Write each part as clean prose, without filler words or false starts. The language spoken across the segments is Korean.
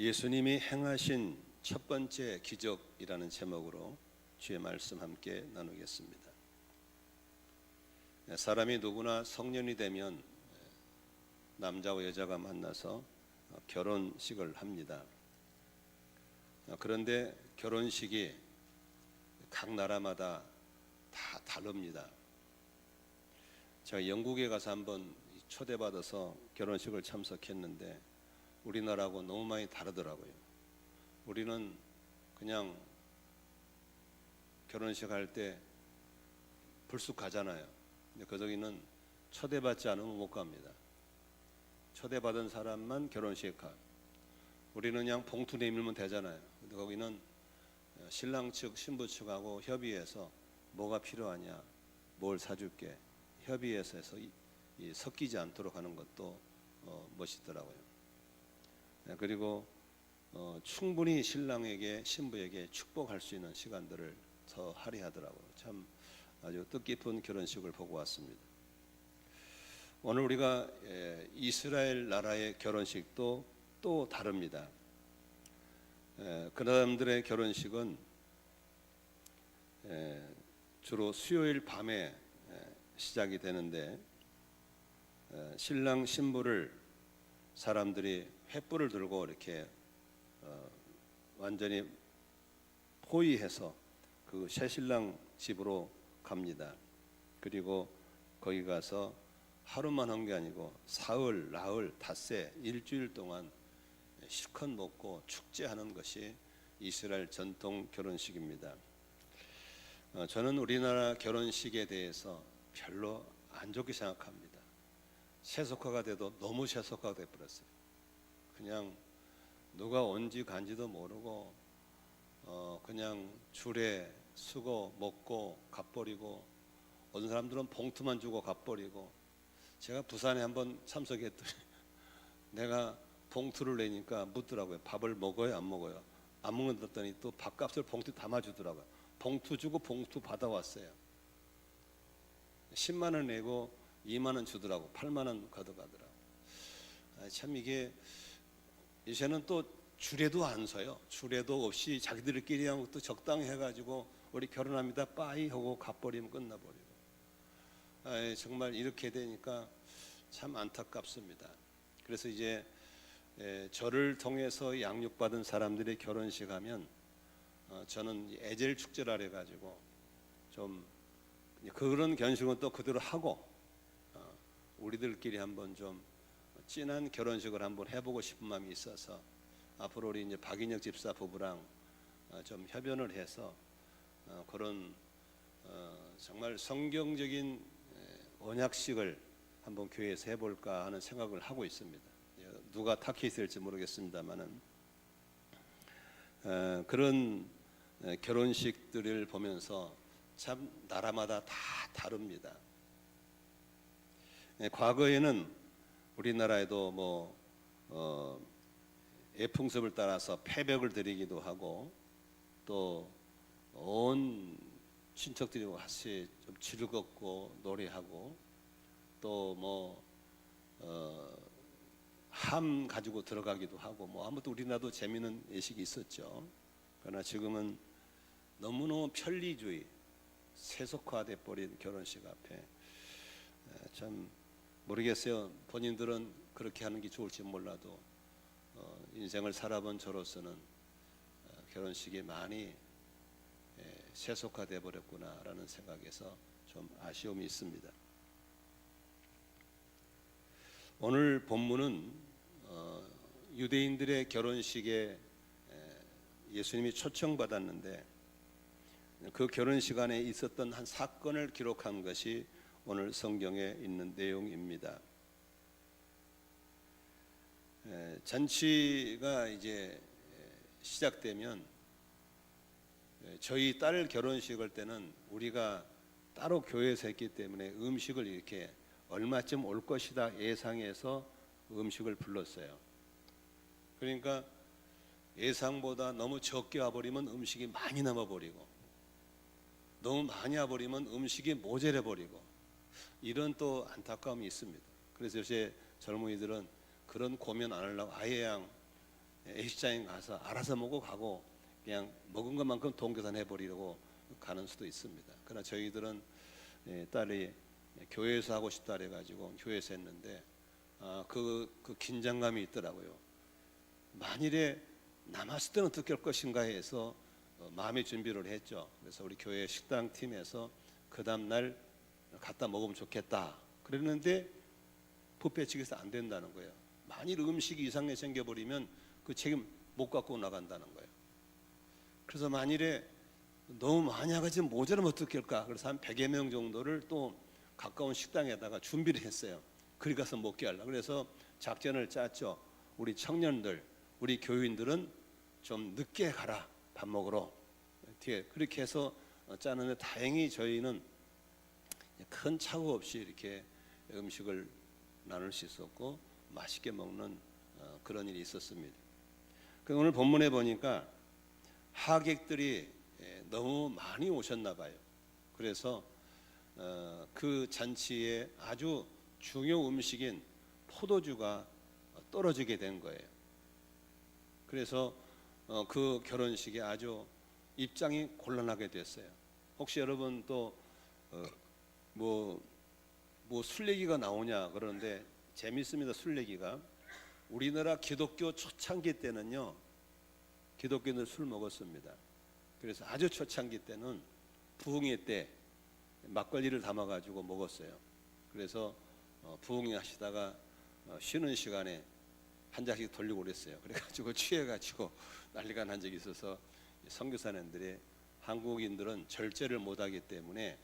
예수님이 행하신 첫 번째 기적이라는 제목으로 주의 말씀 함께 나누겠습니다. 사람이 누구나 성년이 되면 남자와 여자가 만나서 결혼식을 합니다. 그런데 결혼식이 각 나라마다 다 다릅니다. 제가 영국에 가서 한번 초대받아서 결혼식을 참석했는데 우리나라하고 너무 많이 다르더라고요. 우리는 그냥 결혼식 할 때 불쑥 가잖아요. 근데 그저기는 초대받지 않으면 못 갑니다. 초대받은 사람만 결혼식 가. 우리는 그냥 봉투 내밀면 되잖아요. 근데 거기는 신랑 측, 신부 측하고 협의해서 뭐가 필요하냐, 뭘 사줄게 협의해서 해서 섞이지 않도록 하는 것도 멋있더라고요. 그리고 충분히 신랑에게 신부에게 축복할 수 있는 시간들을 더 할애하더라고요. 참 아주 뜻깊은 결혼식을 보고 왔습니다. 오늘 우리가 이스라엘 나라의 결혼식도 또 다릅니다. 그 사람들의 결혼식은 주로 수요일 밤에 시작이 되는데 신랑 신부를 사람들이 횃불을 들고 이렇게 완전히 포위해서 그 새신랑 집으로 갑니다. 그리고 거기 가서 하루만 한 게 아니고 사흘, 나흘, 닷새, 일주일 동안 실컷 먹고 축제하는 것이 이스라엘 전통 결혼식입니다. 저는 우리나라 결혼식에 대해서 별로 안 좋게 생각합니다. 세속화가 돼도 너무 세속화가 돼버렸어요. 그냥 누가 온지 간지도 모르고 그냥 줄에 서고 먹고 갚버리고, 어떤 사람들은 봉투만 주고 갚버리고. 제가 부산에 한번 참석했더니 내가 봉투를 내니까 묻더라고요. 밥을 먹어요 안 먹어요? 안 먹는다더니 또 밥값을 봉투에 담아주더라고요. 봉투 주고 봉투 받아왔어요. 10만 원 내고 2만 원 주더라고. 8만 원 가져가더라고. 참 이게 이제는 또 주례도 안 서요. 주례도 없이 자기들끼리 한 것도 적당히 해가지고 우리 결혼합니다 빠이 하고 갚버리면 끝나버리고. 정말 이렇게 되니까 참 안타깝습니다. 그래서 이제 저를 통해서 양육받은 사람들의 결혼식 하면 저는 에젤 축제라 해가지고 좀 그런 결혼식은 또 그대로 하고 우리들끼리 한번 좀 진한 결혼식을 한번 해보고 싶은 마음이 있어서 앞으로 우리 이제 박인혁 집사 부부랑 좀 협연을 해서 그런 정말 성경적인 언약식을 한번 교회에서 해볼까 하는 생각을 하고 있습니다. 누가 타깃일지 모르겠습니다만은 그런 결혼식들을 보면서 참 나라마다 다 다릅니다. 과거에는 우리나라에도 뭐 예풍습을 따라서 패벽을 드리기도 하고 또 온 친척들이 같이 좀 즐겁고 노래하고 또 뭐 함 가지고 들어가기도 하고 뭐 아무튼 우리나라도 재미있는 예식이 있었죠. 그러나 지금은 너무너무 편리주의, 세속화돼 버린 결혼식 앞에 참 모르겠어요. 본인들은 그렇게 하는 게 좋을지 몰라도 인생을 살아본 저로서는 결혼식이 많이 세속화돼 버렸구나라는 생각에서 좀 아쉬움이 있습니다. 오늘 본문은 유대인들의 결혼식에 예수님이 초청받았는데 그 결혼식 안에 있었던 한 사건을 기록한 것이 오늘 성경에 있는 내용입니다. 잔치가 이제 시작되면 저희 딸 결혼식을 때는 우리가 따로 교회에서 했기 때문에 음식을 이렇게 얼마쯤 올 것이다 예상해서 음식을 불렀어요. 그러니까 예상보다 너무 적게 와버리면 음식이 많이 남아버리고, 너무 많이 와버리면 음식이 모자라버리고, 이런 또 안타까움이 있습니다. 그래서 요새 젊은이들은 그런 고민 안 하려고 아예 그냥 A식장에 가서 알아서 먹고 가고 그냥 먹은 것만큼 돈 계산해 버리려고 가는 수도 있습니다. 그러나 저희들은 딸이 교회에서 하고 싶다 그래가지고 교회에서 했는데 그 긴장감이 있더라고요. 만일에 남았을 때는 어떻게 할 것인가 해서 마음의 준비를 했죠. 그래서 우리 교회 식당 팀에서 그 다음 날 갖다 먹으면 좋겠다 그랬는데 뷔페 측에서 안 된다는 거예요. 만일 음식이 이상하게 생겨버리면 그 책임 못 갖고 나간다는 거예요. 그래서 만일에 너무 많이 하가지고 모자라면 어떻게 할까? 그래서 한 100여 명 정도를 또 가까운 식당에다가 준비를 했어요. 그리 가서 먹게 하려고. 그래서 작전을 짰죠. 우리 청년들, 우리 교인들은 좀 늦게 가라 밥 먹으러. 뒤에 그렇게 해서 짜는데 다행히 저희는 큰 착오 없이 이렇게 음식을 나눌 수 있었고 맛있게 먹는 그런 일이 있었습니다. 오늘 본문에 보니까 하객들이 너무 많이 오셨나 봐요. 그래서 그 잔치에 아주 중요 음식인 포도주가 떨어지게 된 거예요. 그래서 그 결혼식에 아주 입장이 곤란하게 됐어요. 혹시 여러분 또 뭐 술래기가 나오냐 그러는데 재밌습니다. 술래기가 우리나라 기독교 초창기 때는요, 기독교인들 술 먹었습니다. 그래서 아주 초창기 때는 부흥회 때 막걸리를 담아가지고 먹었어요. 그래서 부흥회 하시다가 쉬는 시간에 한 잔씩 돌리고 그랬어요. 그래가지고 취해가지고 난리가 난 적이 있어서 선교사님들이 한국인들은 절제를 못하기 때문에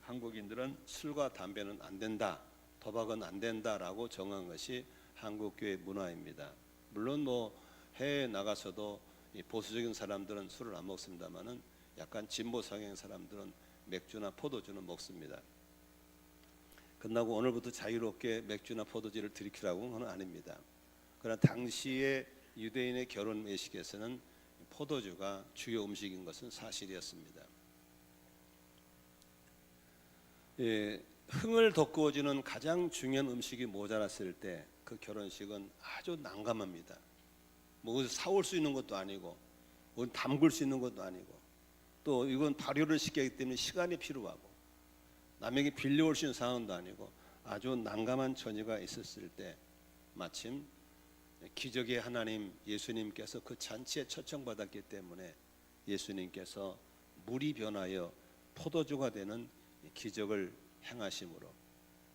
한국인들은 술과 담배는 안 된다, 도박은 안 된다라고 정한 것이 한국교회 문화입니다. 물론 뭐 해외에 나가서도 보수적인 사람들은 술을 안 먹습니다만은 약간 진보 성향 사람들은 맥주나 포도주는 먹습니다. 끝나고 오늘부터 자유롭게 맥주나 포도주를 들이키라고는 아닙니다. 그러나 당시의 유대인의 결혼 예식에서는 포도주가 주요 음식인 것은 사실이었습니다. 흥을 돋구어주는 가장 중요한 음식이 모자랐을 때 그 결혼식은 아주 난감합니다. 뭐 사올 수 있는 것도 아니고 담글 수 있는 것도 아니고 또 이건 발효를 시켜야 하기 때문에 시간이 필요하고 남에게 빌려올 수 있는 상황도 아니고 아주 난감한 처지가 있었을 때 마침 기적의 하나님 예수님께서 그 잔치에 초청받았기 때문에 예수님께서 물이 변하여 포도주가 되는 기적을 행하심으로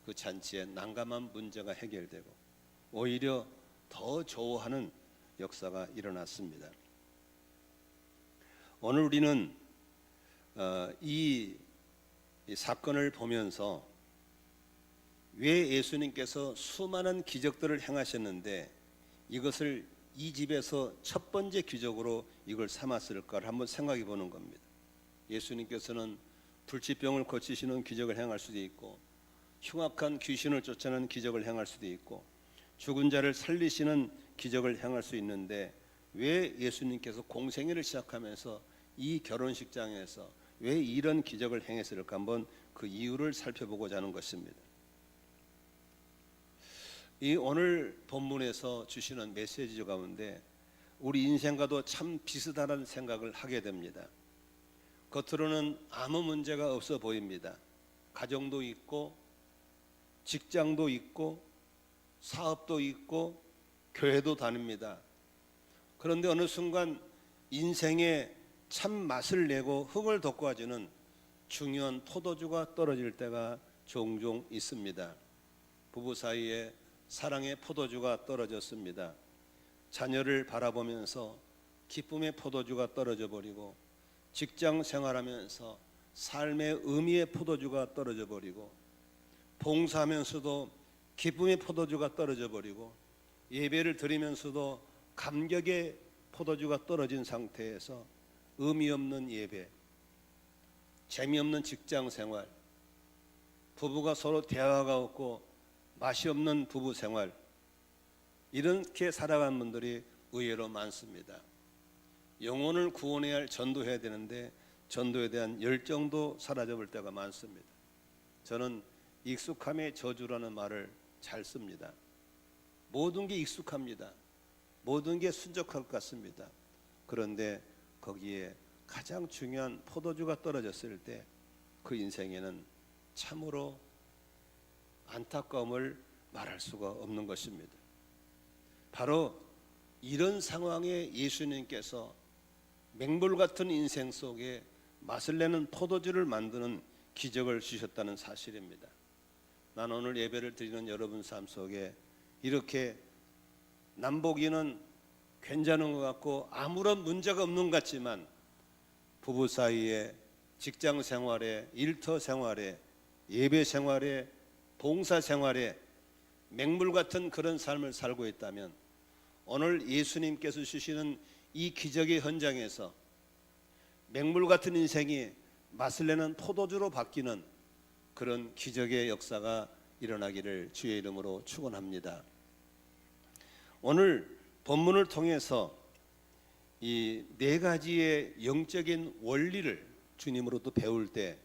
그 잔치의 난감한 문제가 해결되고 오히려 더 좋아하는 역사가 일어났습니다. 오늘 우리는 이 사건을 보면서 왜 예수님께서 수많은 기적들을 행하셨는데 이것을 이 집에서 첫 번째 기적으로 이걸 삼았을까를 한번 생각해 보는 겁니다. 예수님께서는 불치병을 고치시는 기적을 행할 수도 있고 흉악한 귀신을 쫓아내는 기적을 행할 수도 있고 죽은 자를 살리시는 기적을 행할 수 있는데 왜 예수님께서 공생애를 시작하면서 이 결혼식장에서 왜 이런 기적을 행했을까 한번 그 이유를 살펴보고자 하는 것입니다. 이 오늘 본문에서 주시는 메시지 가운데 우리 인생과도 참 비슷하다는 생각을 하게 됩니다. 겉으로는 아무 문제가 없어 보입니다. 가정도 있고 직장도 있고 사업도 있고 교회도 다닙니다. 그런데 어느 순간 인생에 참 맛을 내고 흥을 돋궈주는 중요한 포도주가 떨어질 때가 종종 있습니다. 부부 사이에 사랑의 포도주가 떨어졌습니다. 자녀를 바라보면서 기쁨의 포도주가 떨어져 버리고 직장 생활하면서 삶의 의미의 포도주가 떨어져 버리고 봉사하면서도 기쁨의 포도주가 떨어져 버리고 예배를 드리면서도 감격의 포도주가 떨어진 상태에서 의미 없는 예배, 재미없는 직장 생활, 부부가 서로 대화가 없고 맛이 없는 부부 생활, 이렇게 살아가는 분들이 의외로 많습니다. 영혼을 구원해야 할 전도해야 되는데 전도에 대한 열정도 사라져볼 때가 많습니다. 저는 익숙함의 저주라는 말을 잘 씁니다. 모든 게 익숙합니다. 모든 게 순적할 것 같습니다. 그런데 거기에 가장 중요한 포도주가 떨어졌을 때 그 인생에는 참으로 안타까움을 말할 수가 없는 것입니다. 바로 이런 상황에 예수님께서 맹물 같은 인생 속에 맛을 내는 포도주를 만드는 기적을 주셨다는 사실입니다. 난 오늘 예배를 드리는 여러분 삶 속에 이렇게 남보기는 괜찮은 것 같고 아무런 문제가 없는 것 같지만 부부 사이에, 직장 생활에, 일터 생활에, 예배 생활에, 봉사 생활에 맹물 같은 그런 삶을 살고 있다면 오늘 예수님께서 주시는 이 기적의 현장에서 맹물 같은 인생이 맛을 내는 포도주로 바뀌는 그런 기적의 역사가 일어나기를 주의 이름으로 축원합니다. 오늘 본문을 통해서 이 네 가지의 영적인 원리를 주님으로부터 배울 때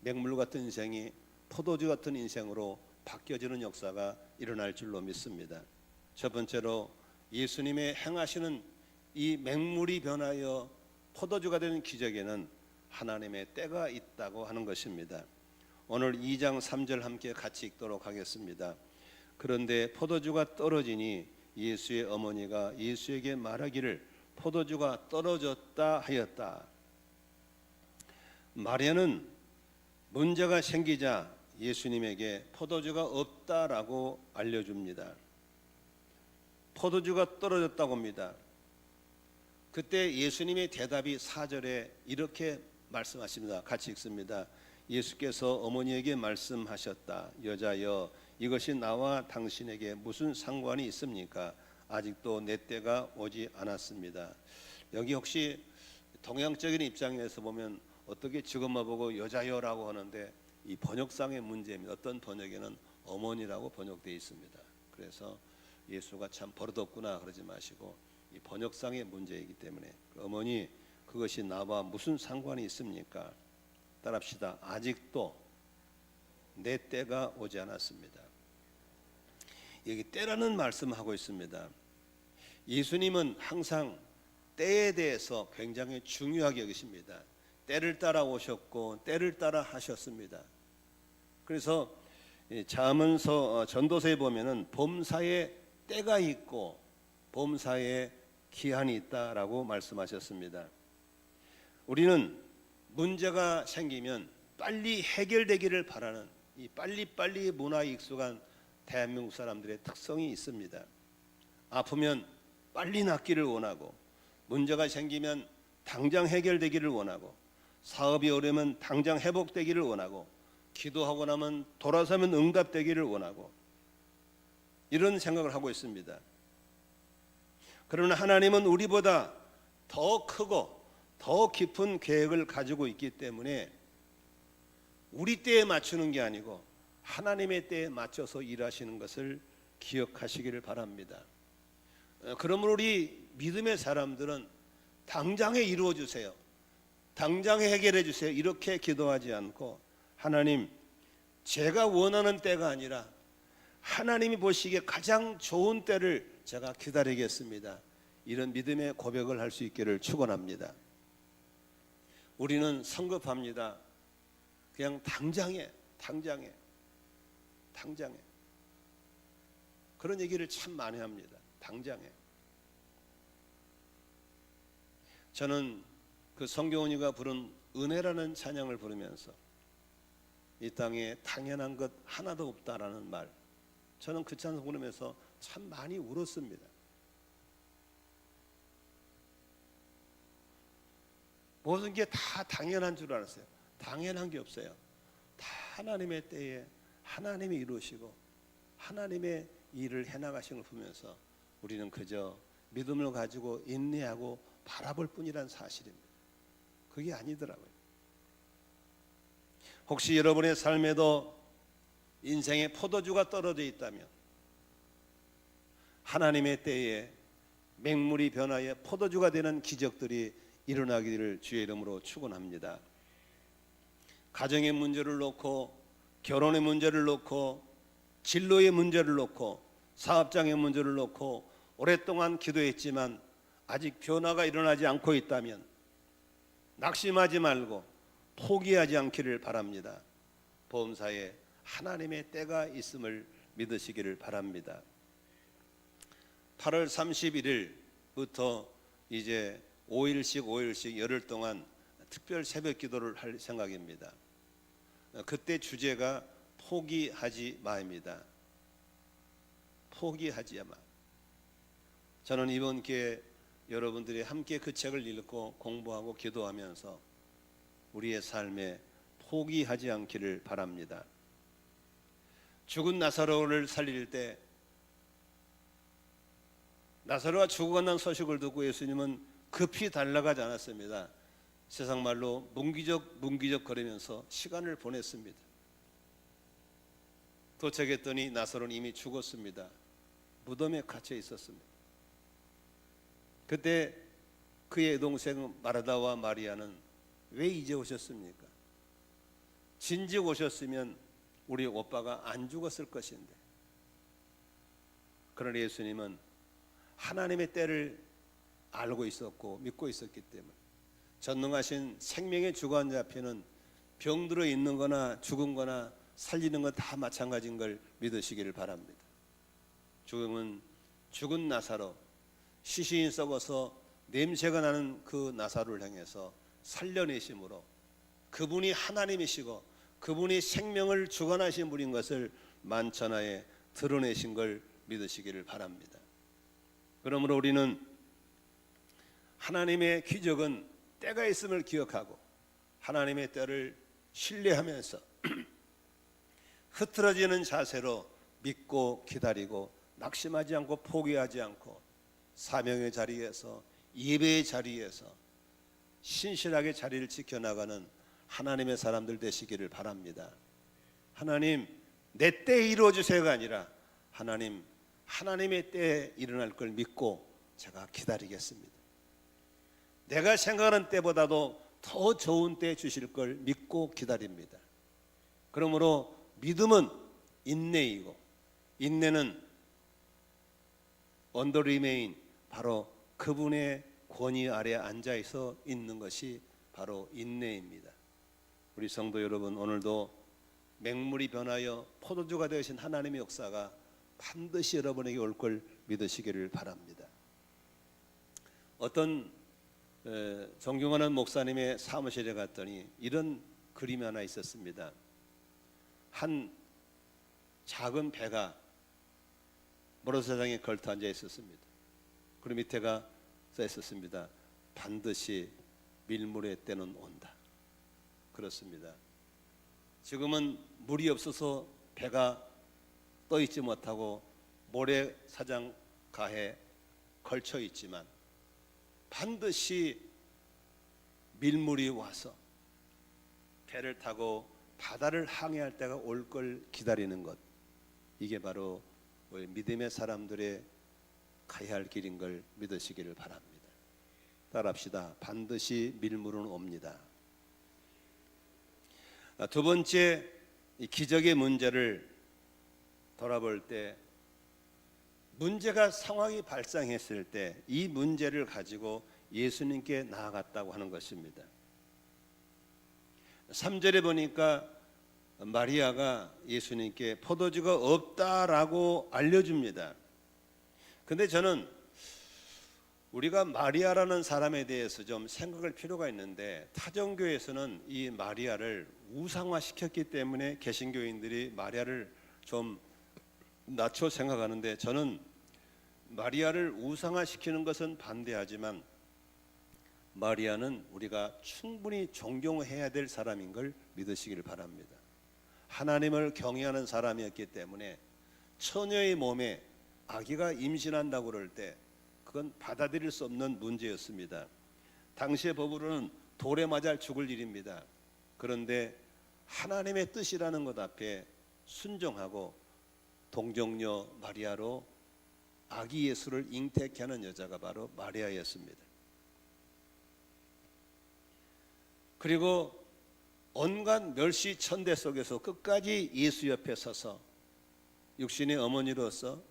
맹물 같은 인생이 포도주 같은 인생으로 바뀌어지는 역사가 일어날 줄로 믿습니다. 첫 번째로 예수님의 행하시는 이 맹물이 변하여 포도주가 되는 기적에는 하나님의 때가 있다고 하는 것입니다. 오늘 2장 3절 함께 같이 읽도록 하겠습니다. 그런데 포도주가 떨어지니 예수의 어머니가 예수에게 말하기를 포도주가 떨어졌다 하였다. 마리아는 문제가 생기자 예수님에게 포도주가 없다라고 알려줍니다. 포도주가 떨어졌다고 합니다. 그때 예수님의 대답이 4절에 이렇게 말씀하십니다. 같이 읽습니다. 예수께서 어머니에게 말씀하셨다. 여자여, 이것이 나와 당신에게 무슨 상관이 있습니까? 아직도 내 때가 오지 않았습니다. 여기 혹시 동양적인 입장에서 보면 어떻게 지금만 보고 여자여라고 하는데 이 번역상의 문제입니다. 어떤 번역에는 어머니라고 번역되어 있습니다. 그래서 예수가 참 버릇없구나 그러지 마시고 이 번역상의 문제이기 때문에 어머니, 그것이 나와 무슨 상관이 있습니까? 따라합시다. 아직도 내 때가 오지 않았습니다. 여기 때라는 말씀하고 있습니다. 예수님은 항상 때에 대해서 굉장히 중요하게 여기십니다. 때를 따라 오셨고 때를 따라 하셨습니다. 그래서 잠언서 전도서에 보면은 범사에 때가 있고 범사에 기한이 있다라고 말씀하셨습니다. 우리는 문제가 생기면 빨리 해결되기를 바라는 이 빨리빨리 문화에 익숙한 대한민국 사람들의 특성이 있습니다. 아프면 빨리 낫기를 원하고, 문제가 생기면 당장 해결되기를 원하고, 사업이 어려우면 당장 회복되기를 원하고, 기도하고 나면 돌아서면 응답되기를 원하고, 이런 생각을 하고 있습니다. 그러나 하나님은 우리보다 더 크고 더 깊은 계획을 가지고 있기 때문에 우리 때에 맞추는 게 아니고 하나님의 때에 맞춰서 일하시는 것을 기억하시기를 바랍니다. 그러므로 우리 믿음의 사람들은 당장에 이루어 주세요, 당장에 해결해 주세요, 이렇게 기도하지 않고 하나님, 제가 원하는 때가 아니라 하나님이 보시기에 가장 좋은 때를 제가 기다리겠습니다, 이런 믿음의 고백을 할 수 있기를 축원합니다. 우리는 성급합니다. 그냥 당장에 그런 얘기를 참 많이 합니다. 당장에. 저는 그 성경원이가 부른 은혜라는 찬양을 부르면서 이 땅에 당연한 것 하나도 없다라는 말, 저는 그 찬양 부르면서 참 많이 울었습니다. 모든 게 다 당연한 줄 알았어요. 당연한 게 없어요. 다 하나님의 때에 하나님이 이루시고 하나님의 일을 해나가시는 걸 보면서 우리는 그저 믿음을 가지고 인내하고 바라볼 뿐이란 사실입니다. 그게 아니더라고요. 혹시 여러분의 삶에도 인생의 포도주가 떨어져 있다면 하나님의 때에 맹물이 변하여 포도주가 되는 기적들이 일어나기를 주의 이름으로 축원합니다. 가정의 문제를 놓고, 결혼의 문제를 놓고, 진로의 문제를 놓고, 사업장의 문제를 놓고, 오랫동안 기도했지만 아직 변화가 일어나지 않고 있다면 낙심하지 말고 포기하지 않기를 바랍니다. 보험사에 하나님의 때가 있음을 믿으시기를 바랍니다. 8월 31일부터 이제 5일씩 열흘 동안 특별 새벽 기도를 할 생각입니다. 그때 주제가 포기하지 마입니다. 포기하지 마. 저는 이번 기회에 여러분들이 함께 그 책을 읽고 공부하고 기도하면서 우리의 삶에 포기하지 않기를 바랍니다. 죽은 나사로를 살릴 때 나사로가 죽어간다는 소식을 듣고 예수님은 급히 달려가지 않았습니다. 세상 말로 문기적 거리면서 시간을 보냈습니다. 도착했더니 나사로는 이미 죽었습니다. 무덤에 갇혀 있었습니다. 그때 그의 동생 마르다와 마리아는 왜 이제 오셨습니까? 진즉 오셨으면 우리 오빠가 안 죽었을 것인데. 그러나 예수님은 하나님의 때를 알고 있었고 믿고 있었기 때문에 전능하신 생명의 주관자 앞에는 병들어 있는 거나 죽은 거나 살리는 건 다 마찬가지인 걸 믿으시기를 바랍니다. 죽음은 죽은 나사로, 시신이 썩어서 냄새가 나는 그 나사로를 향해서 살려내심으로 그분이 하나님이시고 그분이 생명을 주관하신 분인 것을 만천하에 드러내신 걸 믿으시기를 바랍니다. 그러므로 우리는 하나님의 기적은 때가 있음을 기억하고 하나님의 때를 신뢰하면서 흐트러지는 자세로 믿고 기다리고 낙심하지 않고 포기하지 않고 사명의 자리에서 예배의 자리에서 신실하게 자리를 지켜나가는 하나님의 사람들 되시기를 바랍니다. 하나님 내 때에 이루어주세요가 아니라 하나님의 때에 일어날 걸 믿고 제가 기다리겠습니다. 내가 생각하는 때보다도 더 좋은 때 주실 걸 믿고 기다립니다. 그러므로 믿음은 인내이고 인내는 언더 리메인 바로 그분의 권위 아래 앉아서 있는 것이 바로 인내입니다. 우리 성도 여러분, 오늘도 맹물이 변하여 포도주가 되신 하나님의 역사가 반드시 여러분에게 올 걸 믿으시기를 바랍니다. 어떤 존경하는 목사님의 사무실에 갔더니 이런 그림이 하나 있었습니다. 한 작은 배가 모래사장에 걸터 앉아 있었습니다. 그 밑에가 써 있었습니다. 반드시 밀물의 때는 온다. 그렇습니다. 지금은 물이 없어서 배가 떠 있지 못하고 모래사장 가에 걸쳐 있지만 반드시 밀물이 와서 배를 타고 바다를 항해할 때가 올 걸 기다리는 것, 이게 바로 우리 믿음의 사람들의 가야 할 길인 걸 믿으시기를 바랍니다. 따라합시다. 반드시 밀물은 옵니다. 두 번째, 이 기적의 문제를 돌아볼 때 문제가 상황이 발생했을 때 이 문제를 가지고 예수님께 나아갔다고 하는 것입니다. 3절에 보니까 마리아가 예수님께 포도주가 없다라고 알려줍니다. 근데 저는 우리가 마리아라는 사람에 대해서 좀 생각할 필요가 있는데, 타종교에서는 이 마리아를 우상화시켰기 때문에 개신교인들이 마리아를 좀 낮춰 생각하는데, 저는 마리아를 우상화시키는 것은 반대하지만 마리아는 우리가 충분히 존경해야 될 사람인 걸 믿으시기를 바랍니다. 하나님을 경외하는 사람이었기 때문에 처녀의 몸에 아기가 임신한다고 그럴 때 그건 받아들일 수 없는 문제였습니다. 당시의 법으로는 돌에 맞아 죽을 일입니다. 그런데 하나님의 뜻이라는 것 앞에 순종하고 동정녀 마리아로 아기 예수를 잉태케 하는 여자가 바로 마리아였습니다. 그리고 온갖 멸시 천대 속에서 끝까지 예수 옆에 서서 육신의 어머니로서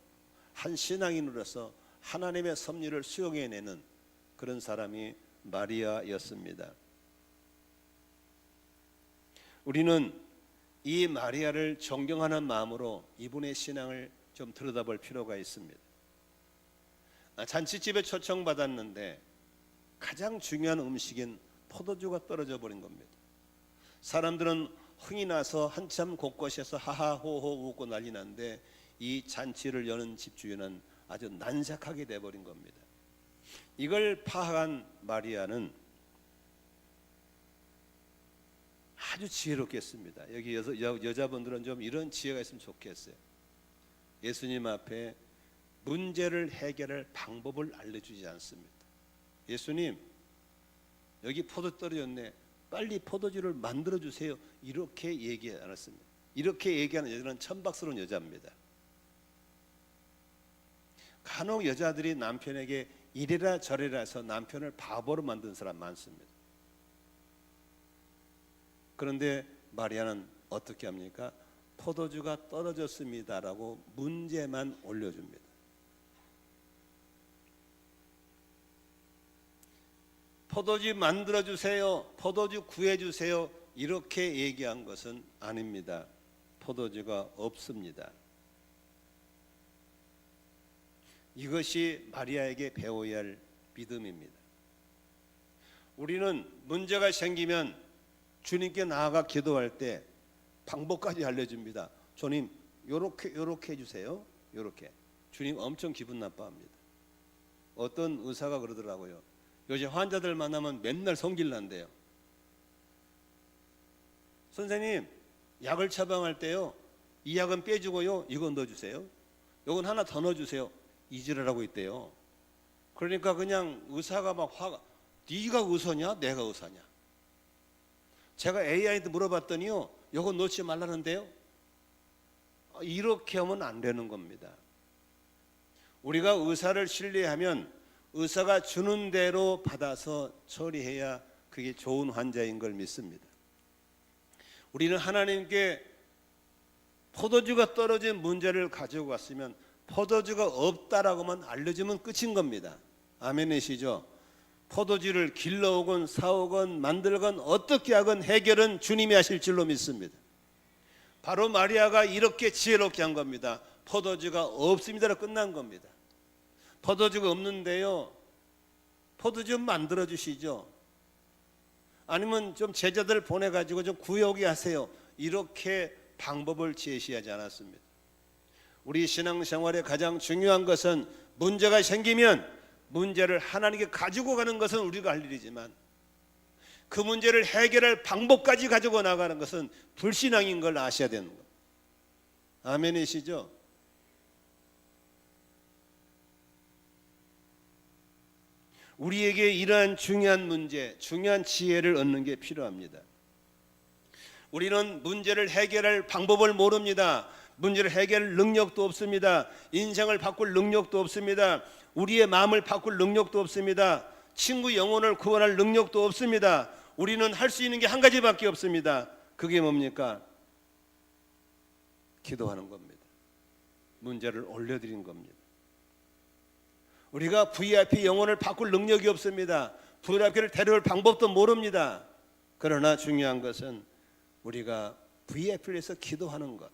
한 신앙인으로서 하나님의 섭리를 수용해내는 그런 사람이 마리아였습니다. 우리는 이 마리아를 존경하는 마음으로 이분의 신앙을 좀 들여다볼 필요가 있습니다. 잔치집에 초청받았는데 가장 중요한 음식인 포도주가 떨어져 버린 겁니다. 사람들은 흥이 나서 한참 곳곳에서 하하호호 웃고 난리 났는데 이 잔치를 여는 집주인은 아주 난삭하게 돼버린 겁니다. 이걸 파악한 마리아는 아주 지혜롭겠습니다. 여기 여자분들은 좀 이런 지혜가 있으면 좋겠어요. 예수님 앞에 문제를 해결할 방법을 알려주지 않습니다. 예수님, 여기 포도 떨어졌네, 빨리 포도주를 만들어 주세요, 이렇게 얘기 안 했습니다. 이렇게 얘기하는 여자는 천박스러운 여자입니다. 간혹 여자들이 남편에게 이래라 저래라 해서 남편을 바보로 만든 사람 많습니다. 그런데 마리아는 어떻게 합니까? 포도주가 떨어졌습니다라고 문제만 올려줍니다. 포도주 만들어주세요, 포도주 구해주세요, 이렇게 얘기한 것은 아닙니다. 포도주가 없습니다. 이것이 마리아에게 배워야 할 믿음입니다. 우리는 문제가 생기면 주님께 나아가 기도할 때 방법까지 알려줍니다. 주님, 요렇게 해주세요, 요렇게. 주님 엄청 기분 나빠합니다. 어떤 의사가 그러더라고요. 요즘 환자들 만나면 맨날 성질 난대요. 선생님, 약을 처방할 때요, 이 약은 빼주고요, 이건 넣어주세요, 이건 하나 더 넣어주세요, 이지랄하고 있대요. 그러니까 그냥 의사가 막 화가, 네가 의사냐 내가 의사냐. 제가 AI한테 물어봤더니요, 이거 넣지 말라는데요. 이렇게 하면 안 되는 겁니다. 우리가 의사를 신뢰하면 의사가 주는 대로 받아서 처리해야 그게 좋은 환자인 걸 믿습니다. 우리는 하나님께 포도주가 떨어진 문제를 가지고 왔으면 포도주가 없다라고만 알려주면 끝인 겁니다. 아멘이시죠? 포도주를 길러오건 사오건 만들건 어떻게 하건 해결은 주님이 하실 줄로 믿습니다. 바로 마리아가 이렇게 지혜롭게 한 겁니다. 포도주가 없습니다로 끝난 겁니다. 포도주가 없는데요, 포도주 좀 만들어 주시죠. 아니면 좀 제자들 보내가지고 좀 구해오게 하세요. 이렇게 방법을 제시하지 않았습니다. 우리 신앙생활의 가장 중요한 것은 문제가 생기면 문제를 하나님께 가지고 가는 것은 우리가 할 일이지만 그 문제를 해결할 방법까지 가지고 나가는 것은 불신앙인 걸 아셔야 되는 거예요. 아멘이시죠? 우리에게 이러한 중요한 문제, 중요한 지혜를 얻는 게 필요합니다. 우리는 문제를 해결할 방법을 모릅니다. 문제를 해결할 능력도 없습니다. 인생을 바꿀 능력도 없습니다. 우리의 마음을 바꿀 능력도 없습니다. 친구 영혼을 구원할 능력도 없습니다. 우리는 할 수 있는 게 한 가지밖에 없습니다. 그게 뭡니까? 기도하는 겁니다. 문제를 올려드린 겁니다. 우리가 VIP 영혼을 바꿀 능력이 없습니다. VIP를 데려올 방법도 모릅니다. 그러나 중요한 것은 우리가 VIP를 위해서 기도하는 것,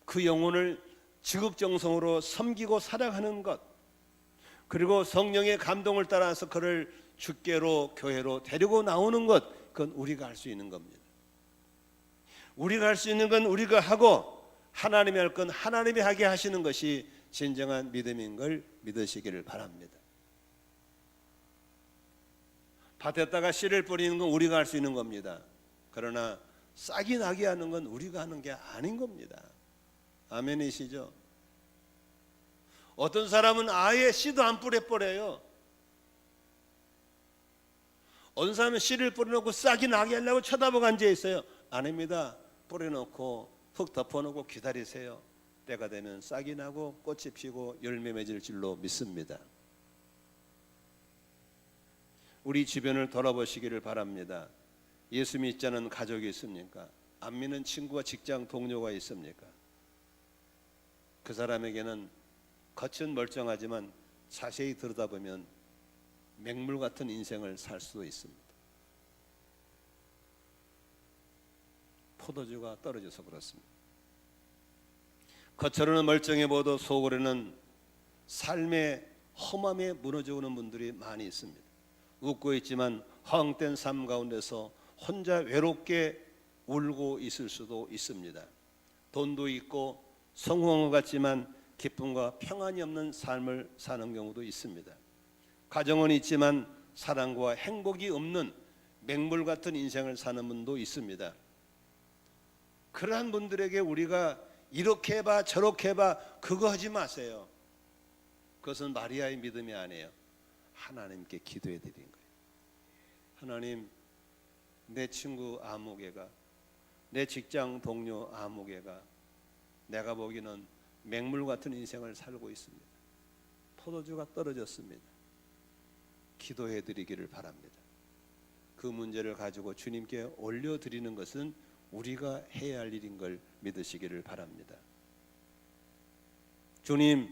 그 영혼을 지극정성으로 섬기고 사랑하는 것, 그리고 성령의 감동을 따라서 그를 주께로 교회로 데리고 나오는 것, 그건 우리가 할 수 있는 겁니다. 우리가 할 수 있는 건 우리가 하고 하나님이 할 건 하나님이 하게 하시는 것이 진정한 믿음인 걸 믿으시기를 바랍니다. 밭에다가 씨를 뿌리는 건 우리가 할 수 있는 겁니다. 그러나 싹이 나게 하는 건 우리가 하는 게 아닌 겁니다. 아멘이시죠? 어떤 사람은 아예 씨도 안 뿌려버려요. 어떤 사람은 씨를 뿌려놓고 싹이 나게 하려고 쳐다보고 앉아있어요. 아닙니다. 뿌려놓고 흙 덮어놓고 기다리세요. 때가 되면 싹이 나고 꽃이 피고 열매 맺을 줄로 믿습니다. 우리 주변을 돌아보시기를 바랍니다. 예수 믿지 않은 가족이 있습니까? 안 믿는 친구와 직장 동료가 있습니까? 그 사람에게는 겉은 멀쩡하지만 자세히 들여다보면 맹물 같은 인생을 살 수도 있습니다. 포도주가 떨어져서 그렇습니다. 겉으로는 멀쩡해 보여도 속으로는 삶의 험함에 무너져 오는 분들이 많이 있습니다. 웃고 있지만 허황된 삶 가운데서 혼자 외롭게 울고 있을 수도 있습니다. 돈도 있고 성공한 것 같지만 기쁨과 평안이 없는 삶을 사는 경우도 있습니다. 가정은 있지만 사랑과 행복이 없는 맹물 같은 인생을 사는 분도 있습니다. 그러한 분들에게 우리가 이렇게 해봐 저렇게 해봐 그거 하지 마세요. 그것은 마리아의 믿음이 아니에요. 하나님께 기도해 드린 거예요. 하나님, 내 친구 아무개가, 내 직장 동료 아무개가 내가 보기에는 맹물 같은 인생을 살고 있습니다. 포도주가 떨어졌습니다. 기도해 드리기를 바랍니다. 그 문제를 가지고 주님께 올려드리는 것은 우리가 해야 할 일인 걸 믿으시기를 바랍니다. 주님,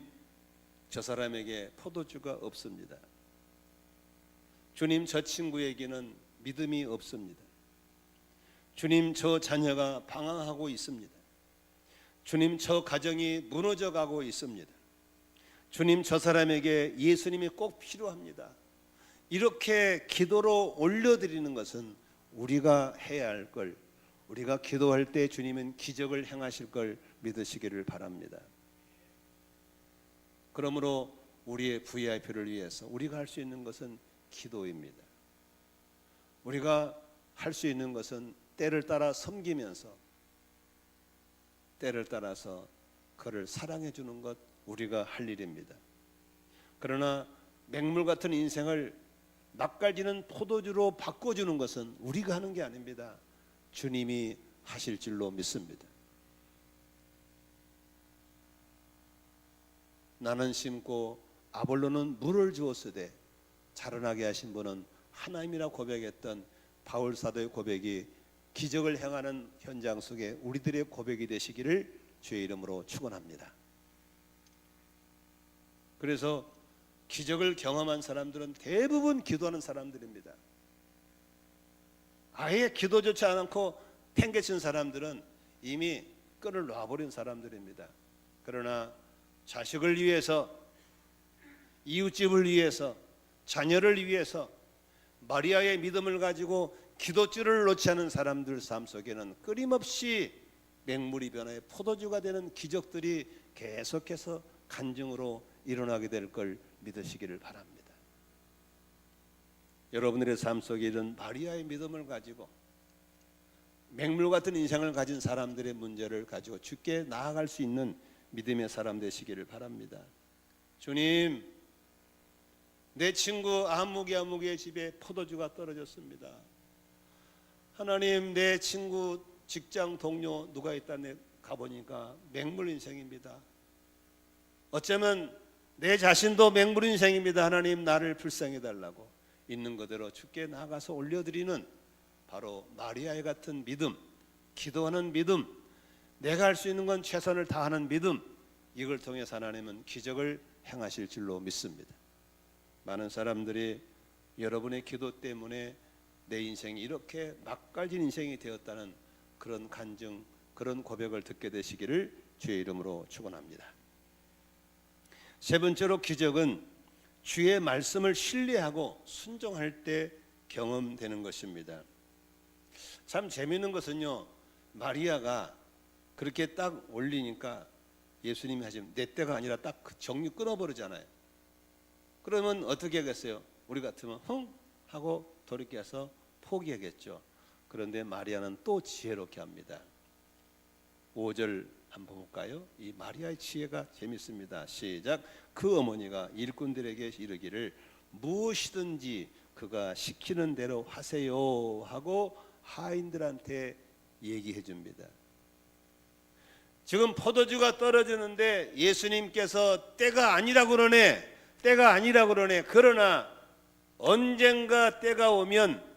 저 사람에게 포도주가 없습니다. 주님, 저 친구에게는 믿음이 없습니다. 주님, 저 자녀가 방황하고 있습니다. 주님, 저 가정이 무너져 가고 있습니다. 주님, 저 사람에게 예수님이 꼭 필요합니다. 이렇게 기도로 올려드리는 것은 우리가 해야 할 걸, 우리가 기도할 때 주님은 기적을 행하실 걸 믿으시기를 바랍니다. 그러므로 우리의 VIP를 위해서 우리가 할 수 있는 것은 기도입니다. 우리가 할 수 있는 것은 때를 따라 섬기면서 때를 따라서 그를 사랑해 주는 것, 우리가 할 일입니다. 그러나 맹물 같은 인생을 맛깔지는 포도주로 바꿔주는 것은 우리가 하는 게 아닙니다. 주님이 하실 줄로 믿습니다. 나는 심고 아볼로는 물을 주었으되 자라나게 하신 분은 하나님이라 고백했던 바울 사도의 고백이 기적을 행하는 현장 속에 우리들의 고백이 되시기를 주의 이름으로 축원합니다. 그래서 기적을 경험한 사람들은 대부분 기도하는 사람들입니다. 아예 기도조차 않고 팽개친 사람들은 이미 끈을 놔버린 사람들입니다. 그러나 자식을 위해서, 이웃집을 위해서, 자녀를 위해서 마리아의 믿음을 가지고 기도줄을 놓지 않은 사람들 삶 속에는 끊임없이 맹물이 변해 포도주가 되는 기적들이 계속해서 간증으로 일어나게 될 걸 믿으시기를 바랍니다. 여러분들의 삶 속에 이런 마리아의 믿음을 가지고 맹물 같은 인생을 가진 사람들의 문제를 가지고 주께 나아갈 수 있는 믿음의 사람 되시기를 바랍니다. 주님, 내 친구 아무개의 집에 포도주가 떨어졌습니다. 하나님, 내 친구 직장 동료 누가 있다네 가보니까 맹물 인생입니다. 어쩌면 내 자신도 맹물 인생입니다. 하나님, 나를 불쌍히 달라고 있는 그대로 주께 나가서 올려드리는 바로 마리아의 같은 믿음, 기도하는 믿음, 내가 할 수 있는 건 최선을 다하는 믿음, 이걸 통해서 하나님은 기적을 행하실 줄로 믿습니다. 많은 사람들이 여러분의 기도 때문에 내 인생이 이렇게 맛깔진 인생이 되었다는 그런 간증, 그런 고백을 듣게 되시기를 주의 이름으로 축원합니다. 세 번째로 기적은 주의 말씀을 신뢰하고 순종할 때 경험되는 것입니다. 참 재미있는 것은요, 마리아가 그렇게 딱 올리니까 예수님이 하시면 내 때가 아니라 딱 그 정리 끊어버리잖아요. 그러면 어떻게 하겠어요? 우리 같으면 흥 하고 돌이켜서 포기하겠죠. 그런데 마리아는 또 지혜롭게 합니다. 5절 한번 볼까요? 이 마리아의 지혜가 재밌습니다. 시작. 그 어머니가 일꾼들에게 이르기를 무엇이든지 그가 시키는 대로 하세요 하고 하인들한테 얘기해 줍니다. 지금 포도주가 떨어지는데 예수님께서 때가 아니라고 그러네. 때가 아니라고 그러네. 그러나 언젠가 때가 오면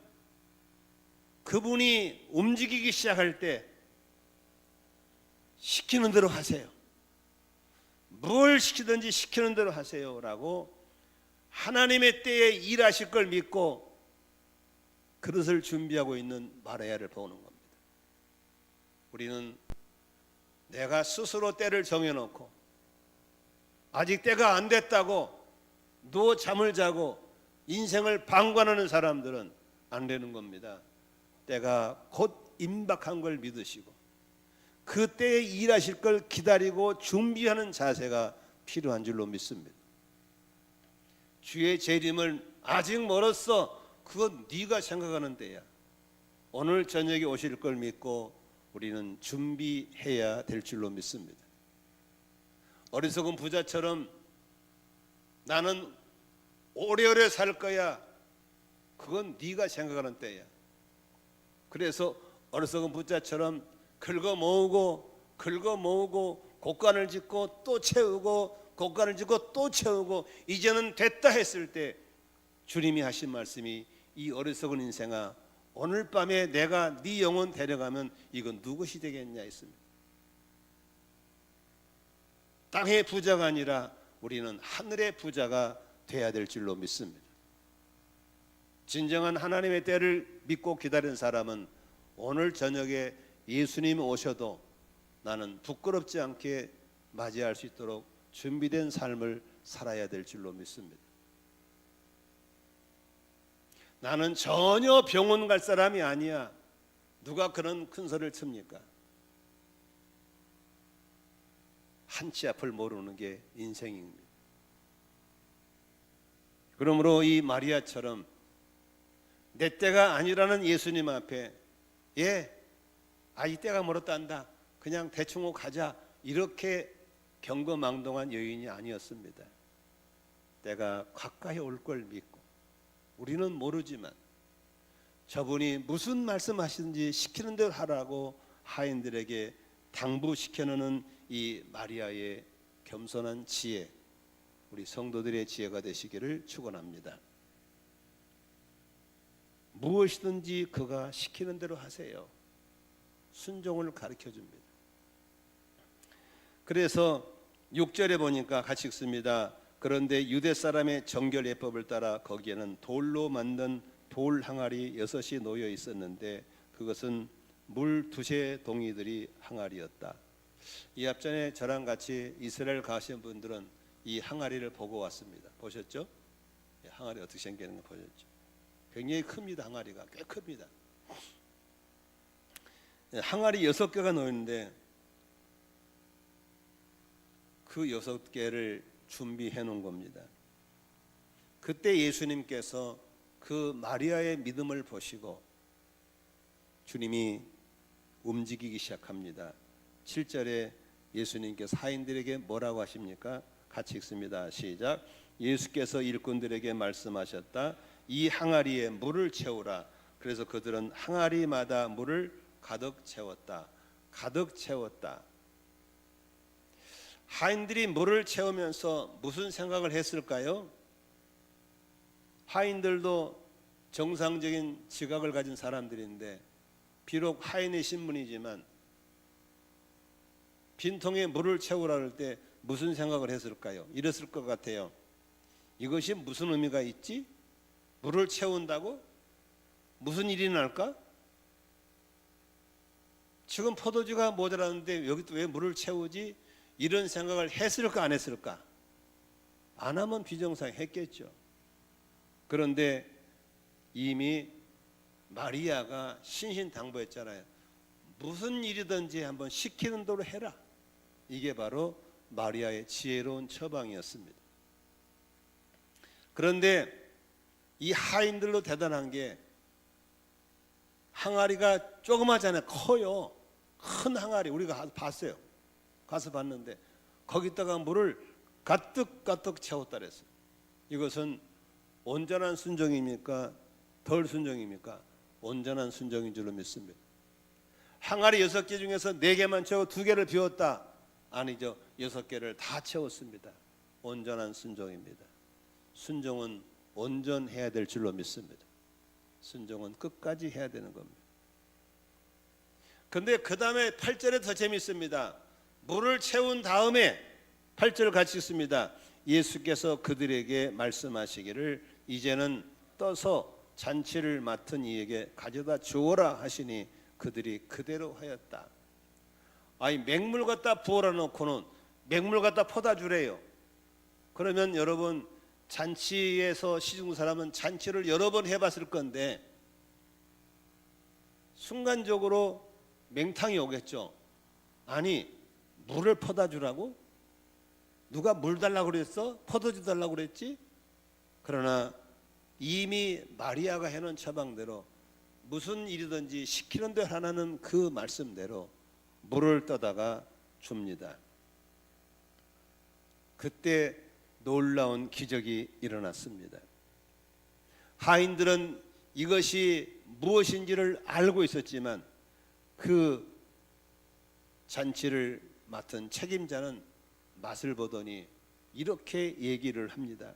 그분이 움직이기 시작할 때 시키는 대로 하세요. 뭘 시키든지 시키는 대로 하세요라고 하나님의 때에 일하실 걸 믿고 그릇을 준비하고 있는 마리아를 보는 겁니다. 우리는 내가 스스로 때를 정해놓고 아직 때가 안 됐다고 누워 잠을 자고 인생을 방관하는 사람들은 안 되는 겁니다. 때가 곧 임박한 걸 믿으시고 그 때에 일하실 걸 기다리고 준비하는 자세가 필요한 줄로 믿습니다. 주의 재림을 아직 멀었어. 그건 네가 생각하는 때야. 오늘 저녁에 오실 걸 믿고 우리는 준비해야 될 줄로 믿습니다. 어리석은 부자처럼 나는 오래오래 살 거야. 그건 네가 생각하는 때야. 그래서 어리석은 부자처럼 긁어 모으고 곡간을 짓고 또 채우고 곡간을 짓고 또 채우고 이제는 됐다 했을 때 주님이 하신 말씀이 이 어리석은 인생아 오늘 밤에 내가 네 영혼 데려가면 이건 누구시 되겠냐 했습니다. 땅의 부자가 아니라 우리는 하늘의 부자가 돼야 될 줄로 믿습니다. 진정한 하나님의 때를 믿고 기다리는 사람은 오늘 저녁에 예수님이 오셔도 나는 부끄럽지 않게 맞이할 수 있도록 준비된 삶을 살아야 될 줄로 믿습니다. 나는 전혀 병원 갈 사람이 아니야. 누가 그런 큰 소리를 칩니까? 한치 앞을 모르는 게 인생입니다. 그러므로 이 마리아처럼 내 때가 아니라는 예수님 앞에 이 때가 멀었단다. 그냥 대충 가자. 이렇게 경거망동한 여인이 아니었습니다. 때가 가까이 올 걸 믿고 우리는 모르지만 저분이 무슨 말씀하시는지 시키는 대로 하라고 하인들에게 당부시켜놓는 이 마리아의 겸손한 지혜, 우리 성도들의 지혜가 되시기를 축원합니다. 무엇이든지 그가 시키는 대로 하세요. 순종을 가르쳐 줍니다. 그래서 6절에 보니까 같이 읽습니다. 그런데 유대 사람의 정결 예법을 따라 거기에는 돌로 만든 돌 항아리 6이 놓여 있었는데 그것은 물 2세 동이들이 항아리였다. 이 앞전에 저랑 같이 이스라엘 가신 분들은 이 항아리를 보고 왔습니다. 보셨죠? 항아리 어떻게 생기는 거 보셨죠? 굉장히 큽니다. 항아리가 꽤 큽니다. 항아리 6개가 놓였는데 그 6개를 준비해 놓은 겁니다. 그때 예수님께서 그 마리아의 믿음을 보시고 주님이 움직이기 시작합니다. 7절에 예수님께서 하인들에게 뭐라고 하십니까? 같이 읽습니다. 시작. 예수께서 일꾼들에게 말씀하셨다. 이 항아리에 물을 채우라. 그래서 그들은 항아리마다 물을 가득 채웠다. 가득 채웠다. 하인들이 물을 채우면서 무슨 생각을 했을까요? 하인들도 정상적인 지각을 가진 사람들인데 비록 하인의 신분이지만 빈통에 물을 채우라 할 때 무슨 생각을 했을까요? 이랬을 것 같아요. 이것이 무슨 의미가 있지? 물을 채운다고? 무슨 일이 날까? 지금 포도주가 모자라는데 여기 또 왜 물을 채우지? 이런 생각을 했을까 안 했을까? 안 하면 비정상했겠죠. 그런데 이미 마리아가 신신당부했잖아요. 무슨 일이든지 한번 시키는 대로 해라. 이게 바로 마리아의 지혜로운 처방이었습니다. 그런데 이 하인들도 대단한 게 항아리가 조그마잖아요. 커요. 큰 항아리 우리가 봤어요. 가서 봤는데 거기다가 물을 가득 채웠다 그랬어요. 이것은 온전한 순종입니까? 덜 순종입니까? 온전한 순종인 줄로 믿습니다. 항아리 6개 중에서 4개만 채워 2개를 비웠다. 아니죠. 6개를 다 채웠습니다. 온전한 순종입니다. 순종은 온전해야 될 줄로 믿습니다. 순종은 끝까지 해야 되는 겁니다. 그런데 그 다음에 8절에 더 재밌습니다. 물을 채운 다음에 8절 같이 읽습니다. 예수께서 그들에게 말씀하시기를 이제는 떠서 잔치를 맡은 이에게 가져다 주어라 하시니 그들이 그대로 하였다. 아니 맹물 갖다 부어라 놓고는 맹물 갖다 퍼다 주래요. 그러면 여러분 잔치에서 시중 사람은 잔치를 여러 번 해봤을 건데 순간적으로 맹탕이 오겠죠. 아니 물을 퍼다 주라고? 누가 물 달라고 그랬어? 퍼다 달라고 그랬지? 그러나 이미 마리아가 해놓은 처방대로 무슨 일이든지 시키는 대로 하나는 그 말씀대로 물을 떠다가 줍니다. 그때 놀라운 기적이 일어났습니다. 하인들은 이것이 무엇인지를 알고 있었지만 그 잔치를 맡은 책임자는 맛을 보더니 이렇게 얘기를 합니다.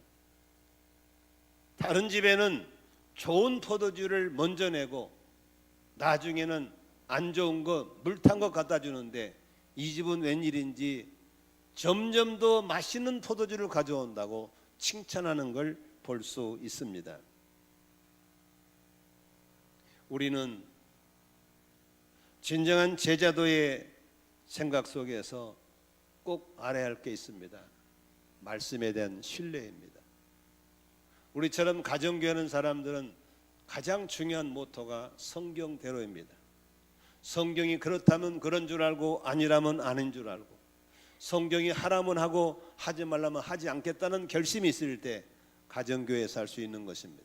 다른 집에는 좋은 포도주를 먼저 내고 나중에는 안 좋은 거 물 탄 거 갖다 주는데 이 집은 웬일인지 점점 더 맛있는 포도주를 가져온다고 칭찬하는 걸 볼 수 있습니다. 우리는 진정한 제자도의 생각 속에서 꼭 알아야 할 게 있습니다. 말씀에 대한 신뢰입니다. 우리처럼 가정교회하는 사람들은 가장 중요한 모토가 성경대로입니다. 성경이 그렇다면 그런 줄 알고 아니라면 아닌 줄 알고 성경이 하라면 하고 하지 말라면 하지 않겠다는 결심이 있을 때 가정교회에 살 수 있는 것입니다.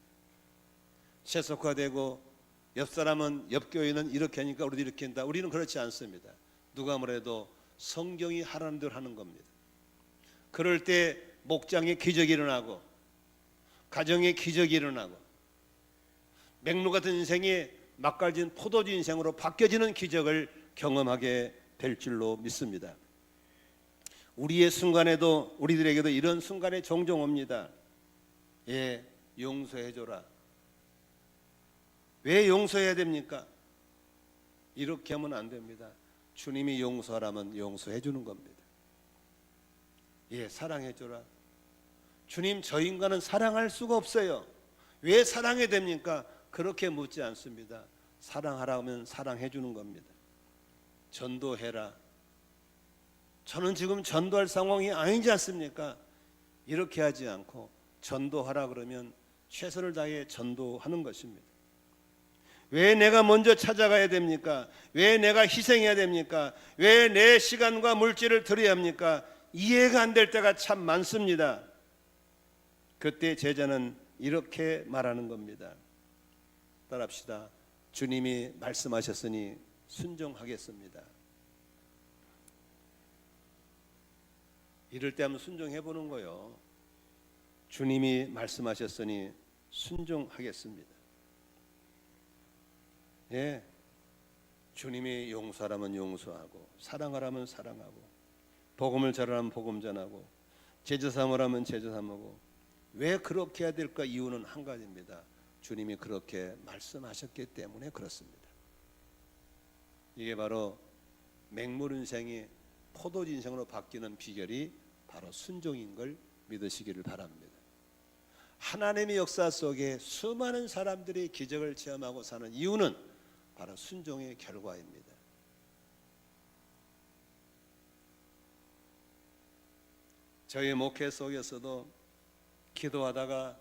세속화되고 옆 사람은 옆 교회는 이렇게 하니까 우리도 이렇게 한다. 우리는 그렇지 않습니다. 누가 뭐래도 성경이 하라는 대로 하는 겁니다. 그럴 때 목장에 기적이 일어나고 가정에 기적이 일어나고 맹루 같은 인생이 막갈진 포도주 인생으로 바뀌어지는 기적을 경험하게 될 줄로 믿습니다. 우리의 순간에도 우리들에게도 이런 순간이 종종 옵니다. 예, 용서해줘라. 왜 용서해야 됩니까? 이렇게 하면 안 됩니다. 주님이 용서하라면 용서해 주는 겁니다. 예, 사랑해줘라. 주님, 저 인간은 사랑할 수가 없어요. 왜 사랑해야 됩니까? 그렇게 묻지 않습니다. 사랑하라면 사랑해 주는 겁니다. 전도해라. 저는 지금 전도할 상황이 아니지 않습니까? 이렇게 하지 않고 전도하라 그러면 최선을 다해 전도하는 것입니다. 왜 내가 먼저 찾아가야 됩니까? 왜 내가 희생해야 됩니까? 왜 내 시간과 물질을 들여야 합니까? 이해가 안 될 때가 참 많습니다. 그때 제자는 이렇게 말하는 겁니다. 따라합시다. 주님이 말씀하셨으니 순종하겠습니다. 이럴 때 한번 순종해 보는 거요. 주님이 말씀하셨으니 순종하겠습니다. 예, 주님이 용서하라면 용서하고 사랑하라면 사랑하고 복음을 전하라면 복음 전하고 제자 삼으라면 제자 삼고 왜 그렇게 해야 될까? 이유는 한 가지입니다. 주님이 그렇게 말씀하셨기 때문에 그렇습니다. 이게 바로 맹물 인생이 포도주 인생으로 바뀌는 비결이 바로 순종인 걸 믿으시기를 바랍니다. 하나님의 역사 속에 수많은 사람들이 기적을 체험하고 사는 이유는 바로 순종의 결과입니다. 저희 목회 속에서도 기도하다가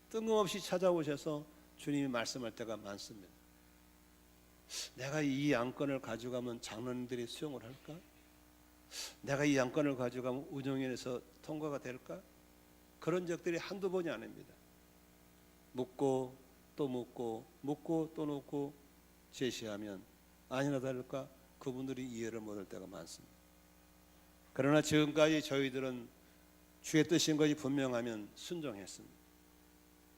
뜬금없이 찾아오셔서 주님이 말씀할 때가 많습니다. 내가 이 안건을 가져가면 장로님들이 수용을 할까? 내가 이 안건을 가져가면 운영위원회에서 통과가 될까? 그런 적들이 한두 번이 아닙니다. 묻고 또 묻고 묻고 또 묻고 제시하면 아니나 다를까 그분들이 이해를 못할 때가 많습니다. 그러나 지금까지 저희들은 주의 뜻인 것이 분명하면 순종했습니다.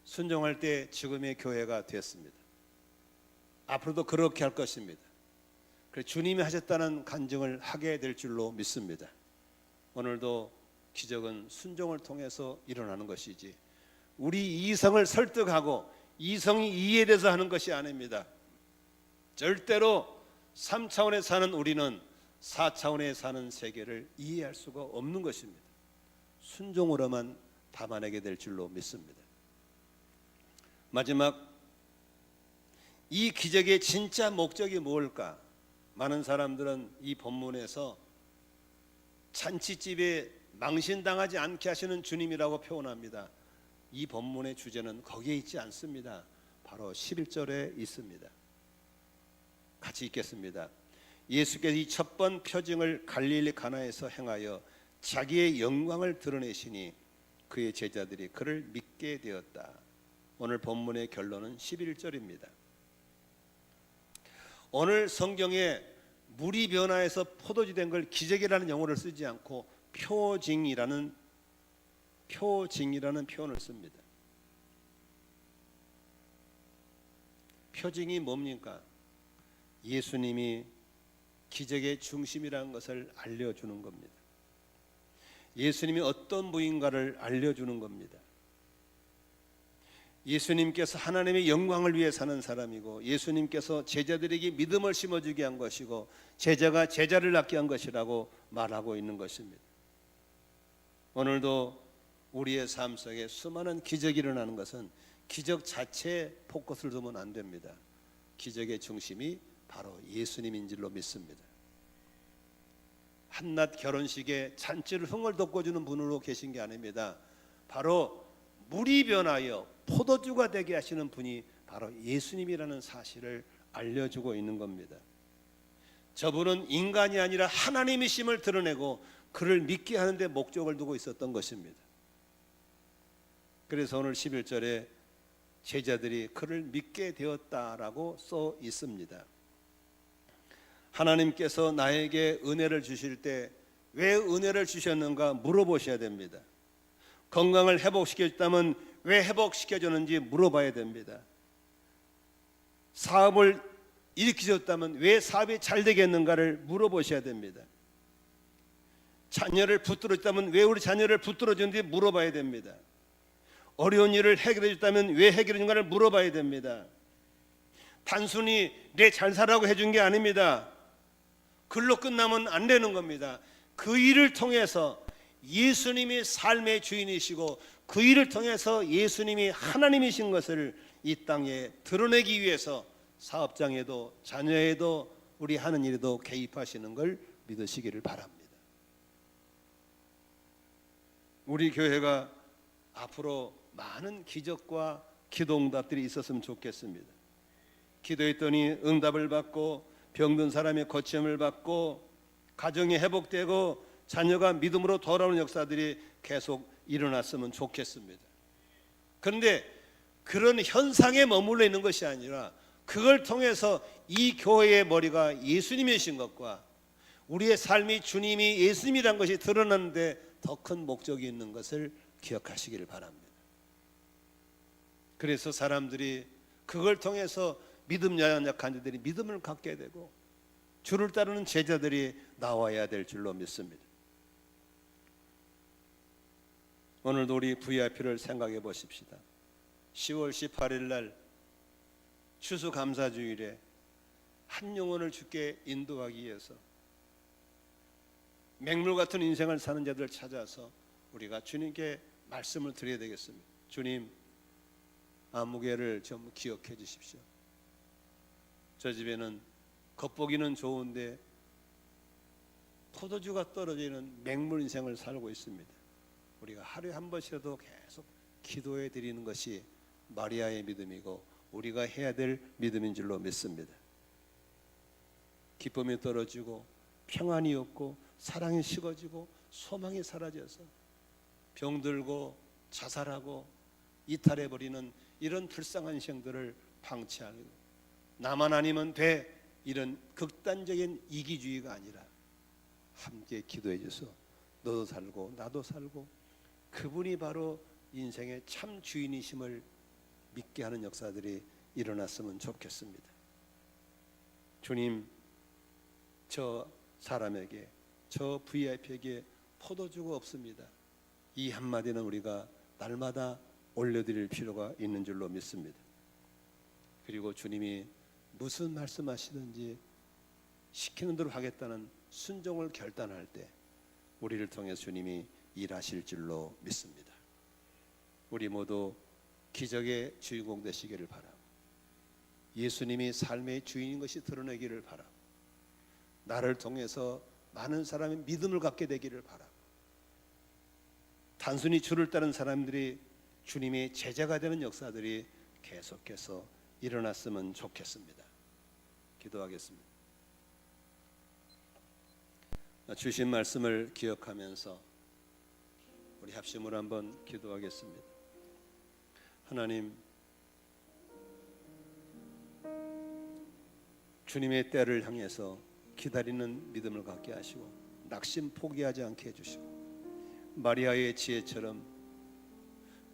순종할 때 지금의 교회가 됐습니다. 앞으로도 그렇게 할 것입니다. 그래서 주님이 하셨다는 간증을 하게 될 줄로 믿습니다. 오늘도 기적은 순종을 통해서 일어나는 것이지 우리 이성을 설득하고 이성이 이해돼서 하는 것이 아닙니다. 절대로 3차원에 사는 우리는 4차원에 사는 세계를 이해할 수가 없는 것입니다. 순종으로만 담아내게 될 줄로 믿습니다. 마지막, 이 기적의 진짜 목적이 무엇일까? 많은 사람들은 이 본문에서 잔치집에 망신당하지 않게 하시는 주님이라고 표현합니다. 이 본문의 주제는 거기에 있지 않습니다. 바로 11절에 있습니다. 같이 읽겠습니다. 예수께서 이 첫 번 표징을 갈릴리 가나에서 행하여 자기의 영광을 드러내시니 그의 제자들이 그를 믿게 되었다. 오늘 본문의 결론은 11절입니다. 오늘 성경에 물이 변화해서 포도주 된 걸 기적이라는 용어를 쓰지 않고 표징이라는 표현을 씁니다. 표징이 뭡니까? 예수님이 기적의 중심이라는 것을 알려주는 겁니다. 예수님이 어떤 분인가를 알려주는 겁니다. 예수님께서 하나님의 영광을 위해 사는 사람이고, 예수님께서 제자들에게 믿음을 심어주게 한 것이고, 제자가 제자를 낳게 한 것이라고 말하고 있는 것입니다. 오늘도 우리의 삶 속에 수많은 기적이 일어나는 것은 기적 자체에 포커스를 두면 안 됩니다. 기적의 중심이 바로 예수님인 줄로 믿습니다. 한낱 결혼식에 잔치를 흥을 돋궈주는 분으로 계신 게 아닙니다. 바로 물이 변하여 포도주가 되게 하시는 분이 바로 예수님이라는 사실을 알려주고 있는 겁니다. 저분은 인간이 아니라 하나님이심을 드러내고 그를 믿게 하는 데 목적을 두고 있었던 것입니다. 그래서 오늘 11절에 제자들이 그를 믿게 되었다라고 써 있습니다. 하나님께서 나에게 은혜를 주실 때 왜 은혜를 주셨는가 물어보셔야 됩니다. 건강을 회복시켜줬다면 왜 회복시켜줬는지 물어봐야 됩니다. 사업을 일으키셨다면 왜 사업이 잘 되겠는가를 물어보셔야 됩니다. 자녀를 붙들어줬다면 왜 우리 자녀를 붙들어줬는지 물어봐야 됩니다. 어려운 일을 해결해 줬다면 왜 해결해 준가를 물어봐야 됩니다. 단순히 내 잘 살라고 해준 게 아닙니다. 글로 끝나면 안 되는 겁니다. 그 일을 통해서 예수님이 삶의 주인이시고 그 일을 통해서 예수님이 하나님이신 것을 이 땅에 드러내기 위해서 사업장에도 자녀에도 우리 하는 일에도 개입하시는 걸 믿으시기를 바랍니다. 우리 교회가 앞으로 많은 기적과 기도응답들이 있었으면 좋겠습니다. 기도했더니 응답을 받고 병든 사람의 고침을 받고 가정이 회복되고 자녀가 믿음으로 돌아오는 역사들이 계속 일어났으면 좋겠습니다. 그런데 그런 현상에 머물러 있는 것이 아니라 그걸 통해서 이 교회의 머리가 예수님이신 것과 우리의 삶이 주님이 예수님이란 것이 드러나는데 더 큰 목적이 있는 것을 기억하시기를 바랍니다. 그래서 사람들이 그걸 통해서 믿음 약한 자들이 믿음을 갖게 되고 주를 따르는 제자들이 나와야 될 줄로 믿습니다. 오늘도 우리 VIP를 생각해 보십시다. 10월 18일 날 추수감사주일에 한 영혼을 주께 인도하기 위해서 맹물 같은 인생을 사는 자들을 찾아서 우리가 주님께 말씀을 드려야 되겠습니다. 주님, 아무개를 좀 기억해 주십시오. 저 집에는 겉보기는 좋은데 포도주가 떨어지는 맹물 인생을 살고 있습니다. 우리가 하루에 한 번씩라도 계속 기도해 드리는 것이 마리아의 믿음이고 우리가 해야 될 믿음인 줄로 믿습니다. 기쁨이 떨어지고 평안이 없고 사랑이 식어지고 소망이 사라져서 병들고 자살하고 이탈해버리는 이런 불쌍한 인생들을 방치하고 나만 아니면 돼 이런 극단적인 이기주의가 아니라 함께 기도해 줘서 너도 살고 나도 살고 그분이 바로 인생의 참 주인이심을 믿게 하는 역사들이 일어났으면 좋겠습니다. 주님, 저 사람에게 저 VIP에게 포도주가 없습니다. 이 한마디는 우리가 날마다 올려드릴 필요가 있는 줄로 믿습니다. 그리고 주님이 무슨 말씀하시든지 시키는 대로 하겠다는 순종을 결단할 때 우리를 통해 주님이 일하실 줄로 믿습니다. 우리 모두 기적의 주인공 되시기를 바라고, 예수님이 삶의 주인인 것이 드러내기를 바라고, 나를 통해서 많은 사람이 믿음을 갖게 되기를 바라고, 단순히 주를 따른 사람들이 주님의 제자가 되는 역사들이 계속해서 일어났으면 좋겠습니다. 기도하겠습니다. 주신 말씀을 기억하면서 우리 합심으로 한번 기도하겠습니다. 하나님, 주님의 때를 향해서 기다리는 믿음을 갖게 하시고 낙심 포기하지 않게 해주시고, 마리아의 지혜처럼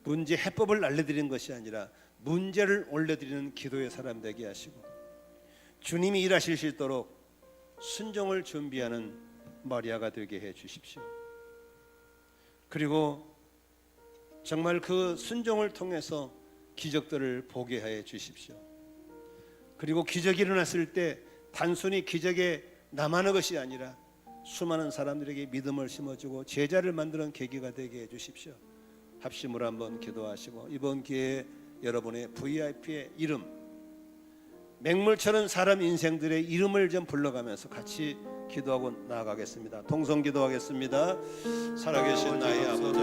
문제 해법을 알려드리는 것이 아니라 문제를 올려드리는 기도의 사람 되게 하시고, 주님이 일하실 수 있도록 순종을 준비하는 마리아가 되게 해 주십시오. 그리고 정말 그 순종을 통해서 기적들을 보게 해 주십시오. 그리고 기적이 일어났을 때 단순히 기적에 남아는 것이 아니라 수많은 사람들에게 믿음을 심어주고 제자를 만드는 계기가 되게 해주십시오. 합심으로 한번 기도하시고, 이번 기회에 여러분의 VIP의 이름, 맹물처럼 사람 인생들의 이름을 좀 불러가면서 같이 기도하고 나아가겠습니다. 동성 기도하겠습니다. 살아계신 나의 아버지,